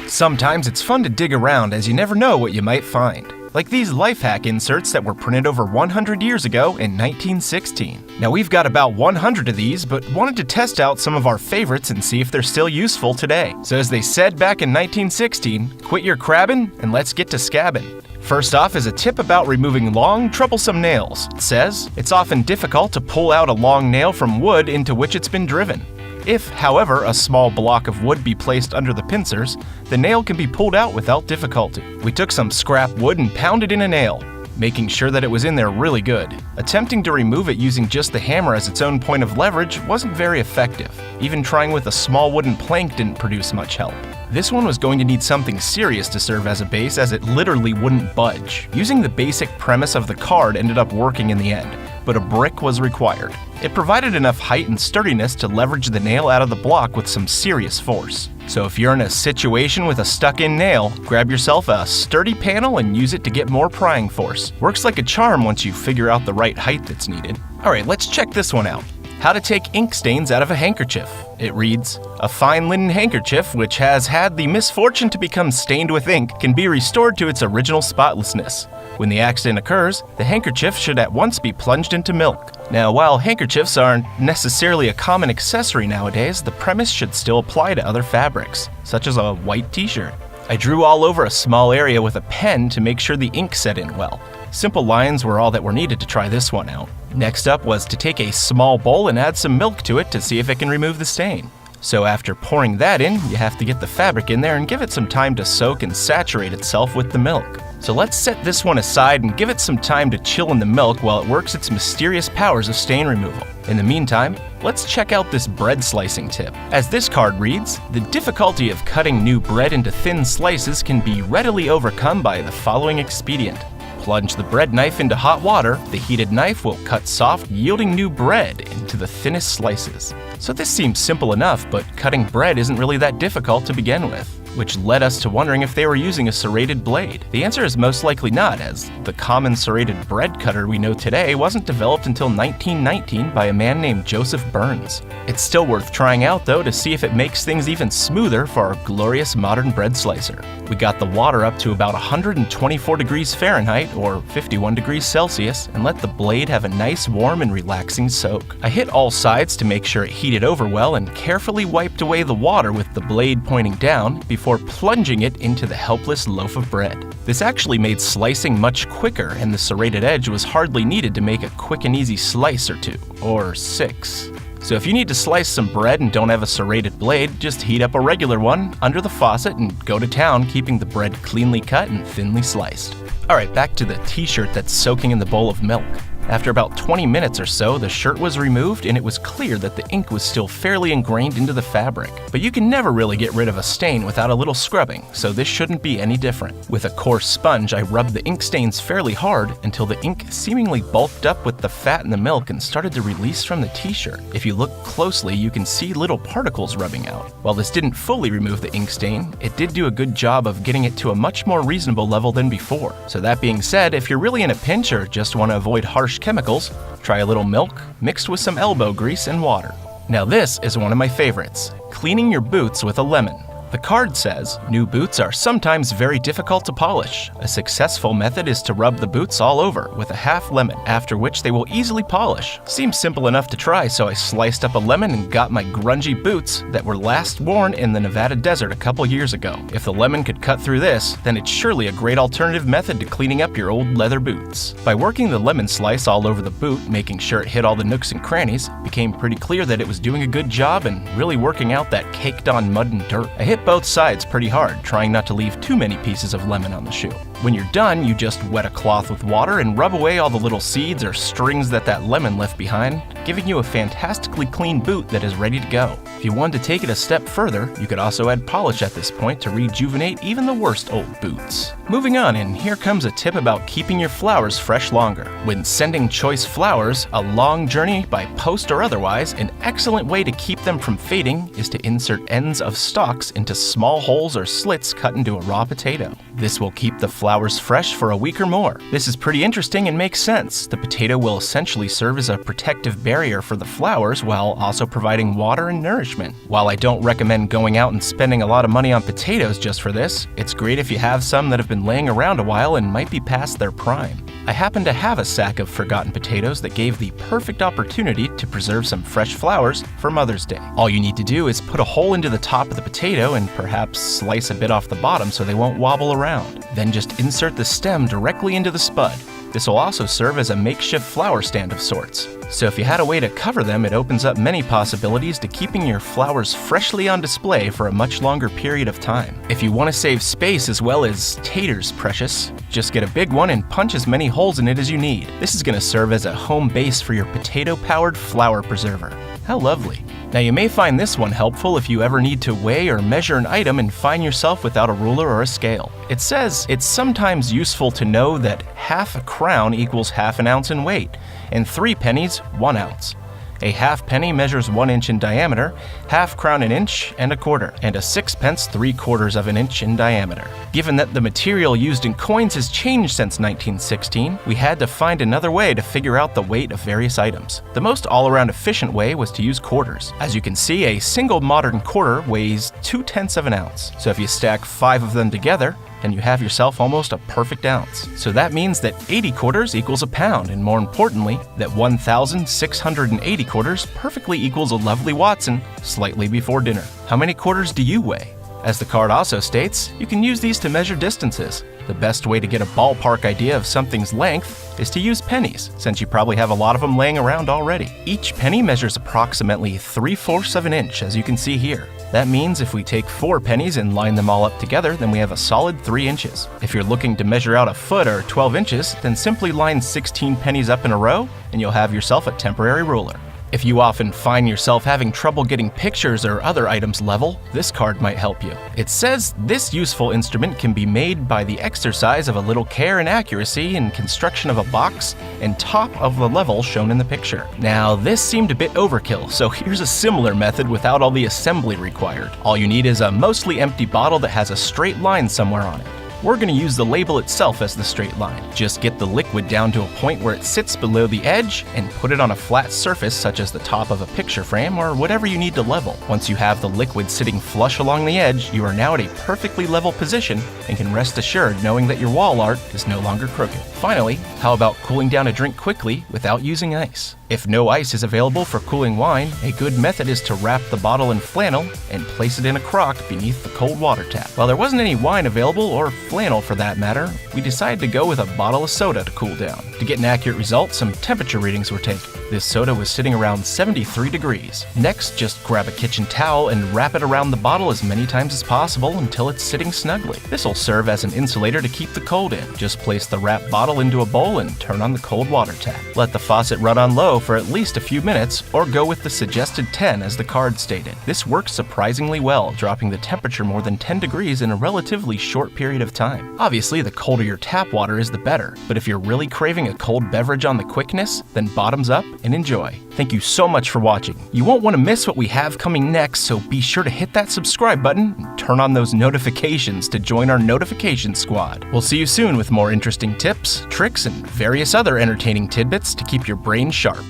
Sometimes it's fun to dig around as you never know what you might find. Like these life hack inserts that were printed over 100 years ago in 1916. Now we've got about 100 of these, but wanted to test out some of our favorites and see if they're still useful today. So as they said back in 1916, quit your crabbing and let's get to scabbing. First off is a tip about removing long, troublesome nails. It says, it's often difficult to pull out a long nail from wood into which it's been driven. If, however, a small block of wood be placed under the pincers, the nail can be pulled out without difficulty. We took some scrap wood and pounded in a nail, making sure that it was in there really good. Attempting to remove it using just the hammer as its own point of leverage wasn't very effective. Even trying with a small wooden plank didn't produce much help. This one was going to need something serious to serve as a base, as it literally wouldn't budge. Using the basic premise of the card ended up working in the end, but a brick was required. It provided enough height and sturdiness to leverage the nail out of the block with some serious force. So if you're in a situation with a stuck-in nail, grab yourself a sturdy panel and use it to get more prying force. Works like a charm once you figure out the right height that's needed. Alright, let's check this one out. How to take ink stains out of a handkerchief. It reads, a fine linen handkerchief which has had the misfortune to become stained with ink can be restored to its original spotlessness. When the accident occurs, the handkerchief should at once be plunged into milk. Now, while handkerchiefs aren't necessarily a common accessory nowadays, the premise should still apply to other fabrics, such as a white t-shirt. I drew all over a small area with a pen to make sure the ink set in well. Simple lines were all that were needed to try this one out. Next up was to take a small bowl and add some milk to it to see if it can remove the stain. So after pouring that in, you have to get the fabric in there and give it some time to soak and saturate itself with the milk. So let's set this one aside and give it some time to chill in the milk while it works its mysterious powers of stain removal. In the meantime, let's check out this bread slicing tip. As this card reads, the difficulty of cutting new bread into thin slices can be readily overcome by the following expedient. Plunge the bread knife into hot water, the heated knife will cut soft, yielding new bread into the thinnest slices. So this seems simple enough, but cutting bread isn't really that difficult to begin with, which led us to wondering if they were using a serrated blade. The answer is most likely not, as the common serrated bread cutter we know today wasn't developed until 1919 by a man named Joseph Burns. It's still worth trying out though to see if it makes things even smoother for our glorious modern bread slicer. We got the water up to about 124 degrees Fahrenheit or 51 degrees Celsius and let the blade have a nice warm and relaxing soak. I hit all sides to make sure it heated over well and carefully wiped away the water with the blade pointing down before plunging it into the helpless loaf of bread. This actually made slicing much quicker, and the serrated edge was hardly needed to make a quick and easy slice or two, or 6. So if you need to slice some bread and don't have a serrated blade, just heat up a regular one under the faucet and go to town, keeping the bread cleanly cut and thinly sliced. Alright, back to the t-shirt that's soaking in the bowl of milk. After about 20 minutes or so, the shirt was removed and it was clear that the ink was still fairly ingrained into the fabric. But you can never really get rid of a stain without a little scrubbing, so this shouldn't be any different. With a coarse sponge, I rubbed the ink stains fairly hard until the ink seemingly bulked up with the fat in the milk and started to release from the t-shirt. If you look closely, you can see little particles rubbing out. While this didn't fully remove the ink stain, it did do a good job of getting it to a much more reasonable level than before. So that being said, if you're really in a pinch or just want to avoid harsh chemicals, try a little milk mixed with some elbow grease and water. Now this is one of my favorites, cleaning your boots with a lemon. The card says, new boots are sometimes very difficult to polish. A successful method is to rub the boots all over with a half lemon, after which they will easily polish. Seems simple enough to try, so I sliced up a lemon and got my grungy boots that were last worn in the Nevada desert a couple years ago. If the lemon could cut through this, then it's surely a great alternative method to cleaning up your old leather boots. By working the lemon slice all over the boot, making sure it hit all the nooks and crannies, it became pretty clear that it was doing a good job and really working out that caked on mud and dirt. I hit both sides pretty hard, trying not to leave too many pieces of lemon on the shoe. When you're done, you just wet a cloth with water and rub away all the little seeds or strings that lemon left behind, giving you a fantastically clean boot that is ready to go. If you wanted to take it a step further, you could also add polish at this point to rejuvenate even the worst old boots. Moving on, and here comes a tip about keeping your flowers fresh longer. When sending choice flowers a long journey by post or otherwise, an excellent way to keep them from fading is to insert ends of stalks into small holes or slits cut into a raw potato. This will keep the flowers fresh for a week or more. This is pretty interesting and makes sense. The potato will essentially serve as a protective barrier for the flowers while also providing water and nourishment. accomplishment. While I don't recommend going out and spending a lot of money on potatoes just for this, it's great if you have some that have been laying around a while and might be past their prime. I happen to have a sack of forgotten potatoes that gave the perfect opportunity to preserve some fresh flowers for Mother's Day. All you need to do is put a hole into the top of the potato and perhaps slice a bit off the bottom so they won't wobble around. Then just insert the stem directly into the spud. This will also serve as a makeshift flower stand of sorts. So if you had a way to cover them, it opens up many possibilities to keeping your flowers freshly on display for a much longer period of time. If you want to save space as well as taters, precious, just get a big one and punch as many holes in it as you need. This is going to serve as a home base for your potato-powered flower preserver. How lovely. Now you may find this one helpful if you ever need to weigh or measure an item and find yourself without a ruler or a scale. It says it's sometimes useful to know that half a crown equals half an ounce in weight, and 3 pennies, 1 ounce. A half penny measures 1 inch in diameter, half crown an inch and a quarter, and a 6pence 3/4 of an inch in diameter. Given that the material used in coins has changed since 1916, we had to find another way to figure out the weight of various items. The most all-around efficient way was to use quarters. As you can see, a single modern quarter weighs 2/10 of an ounce. So if you stack 5 of them together, and you have yourself almost a perfect ounce. So that means that 80 quarters equals a pound, and more importantly, that 1,680 quarters perfectly equals a lovely Watson slightly before dinner. How many quarters do you weigh? As the card also states, you can use these to measure distances. The best way to get a ballpark idea of something's length is to use pennies, since you probably have a lot of them laying around already. Each penny measures approximately 3/4 of an inch, as you can see here. That means if we take 4 pennies and line them all up together, then we have a solid 3 inches. If you're looking to measure out a foot or 12 inches, then simply line 16 pennies up in a row, and you'll have yourself a temporary ruler. If you often find yourself having trouble getting pictures or other items level, this card might help you. It says this useful instrument can be made by the exercise of a little care and accuracy in construction of a box and top of the level shown in the picture. Now, this seemed a bit overkill, so here's a similar method without all the assembly required. All you need is a mostly empty bottle that has a straight line somewhere on it. We're going to use the label itself as the straight line. Just get the liquid down to a point where it sits below the edge and put it on a flat surface such as the top of a picture frame or whatever you need to level. Once you have the liquid sitting flush along the edge, you are now at a perfectly level position and can rest assured knowing that your wall art is no longer crooked. Finally, how about cooling down a drink quickly without using ice? If no ice is available for cooling wine, a good method is to wrap the bottle in flannel and place it in a crock beneath the cold water tap. While there wasn't any wine available, or flannel for that matter, we decided to go with a bottle of soda to cool down. To get an accurate result, some temperature readings were taken. This soda was sitting around 73 degrees. Next, just grab a kitchen towel and wrap it around the bottle as many times as possible until it's sitting snugly. This will serve as an insulator to keep the cold in. Just place the wrapped bottle into a bowl and turn on the cold water tap. Let the faucet run on low for at least a few minutes, or go with the suggested 10 as the card stated. This works surprisingly well, dropping the temperature more than 10 degrees in a relatively short period of time. Obviously, the colder your tap water is, the better, but if you're really craving a cold beverage on the quickness, then bottoms up and enjoy. Thank you so much for watching. You won't want to miss what we have coming next, so be sure to hit that subscribe button and turn on those notifications to join our notification squad. We'll see you soon with more interesting tips, tricks, and various other entertaining tidbits to keep your brain sharp.